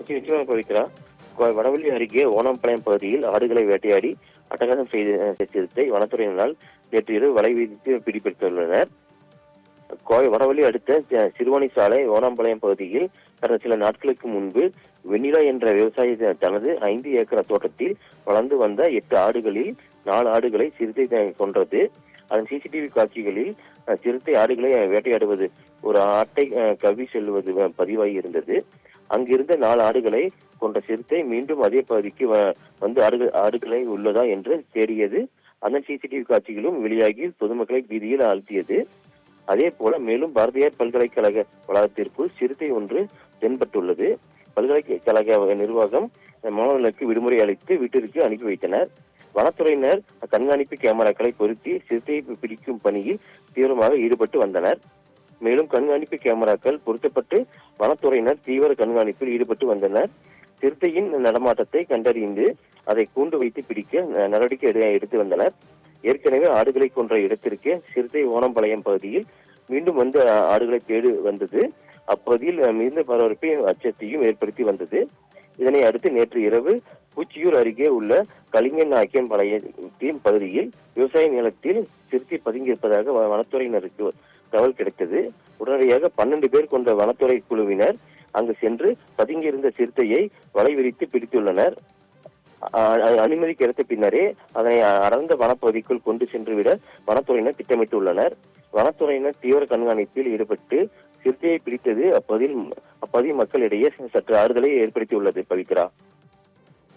நிச்சயமாக பவித்ரா. வடவள்ளி அருகே ஓணாம்பாளையம் பகுதியில் ஆடுகளை வேட்டையாடி அட்டகாசம் செய்த சிறுத்தை வனத்துறையினரால் நேற்று இரவு வலை விதித்து பிடிபட்டுள்ளனர். வடவள்ளி அடுத்த சிறுவாணி சாலை ஓணாம்பாளையம் பகுதியில் கடந்த சில நாட்களுக்கு முன்பு வெண்ணிலா என்ற விவசாயி தனது 5 ஏக்கர் தோட்டத்தில் வளர்ந்து வந்த 8 ஆடுகளில் 4 ஆடுகளை சிறுத்தை கொன்றது. அதன் சிசிடிவி காட்சிகளில் சிறுத்தை ஆடுகளை வேட்டையாடுவது ஒரு ஆட்டை கவ்வி செல்வது பதிவாகி இருந்தது. அங்கிருந்த 4 ஆடுகளை கொண்ட சிறுத்தை மீண்டும் அதே பகுதிக்கு வந்து ஆடுகளை உள்ளதா என்று தேடியது. அதன் சிசிடிவி காட்சிகளும் வெளியாகி பொதுமக்களை பீதியில் ஆழ்த்தியது. அதே போல மேலும் பாரதியார் பல்கலைக்கழக வளாகத்திற்குள் சிறுத்தை ஒன்று தென்பட்டுள்ளது. பல்கலைக்கழக நிர்வாகம் மாணவர்களுக்கு விடுமுறை அளித்து வீட்டிற்கு அனுப்பி வைத்தனர். வனத்துறையினர் கண்காணிப்பு கேமராக்களை பொருத்தி சிறுத்தையை பிடிக்கும் பணியில் தீவிரமாக ஈடுபட்டு வந்தனர். மேலும் கண்காணிப்பு கேமராக்கள் பொருத்தப்பட்டு வனத்துறையினர் தீவிர கண்காணிப்பில் ஈடுபட்டு வந்தனர். சிறுத்தையின் நடமாட்டத்தை கண்டறிந்து அதை கூண்டு வைத்து பிடிக்க நடவடிக்கை எடுத்து வந்தனர். ஏற்கனவே ஆடுகளை கொன்ற இடத்திற்கு சிறுத்தை ஓணாம்பாளையம் பகுதியில் மீண்டும் வந்து ஆடுகளை தேடி வந்தது. அப்பகுதியில் மிகுந்த பரபரப்பையும் அச்சத்தையும் ஏற்படுத்தி வந்தது. இதனை அடுத்து நேற்று இரவு பூச்சியூர் அருகே உள்ள கலிங்கநாயக்கம்பாளையம் பகுதியில் விவசாய நிலத்தில் சிறுத்தை பதுங்கியிருப்பதாக வனத்துறையினருக்கு தகவல் கிடைத்தது. உடனடியாக 12 பேர் கொண்ட வனத்துறை குழுவினர் அங்கு சென்று பதுங்கியிருந்த சிறுத்தையை வலை விரித்து பிடித்துள்ளனர். அனுமதி கிடைத்த பின்னரே அதனை அடர்ந்த வனப்பகுதிக்குள் கொண்டு சென்று விட வனத்துறையினர் திட்டமிட்டுள்ளனர். வனத்துறையினர் தீவிர கண்காணிப்பில் ஈடுபட்டு சிறுத்தையை பிடித்தது அப்பகுதி மக்களிடையே சற்று ஆறுதலை ஏற்படுத்தியுள்ளது. பவித்ரா.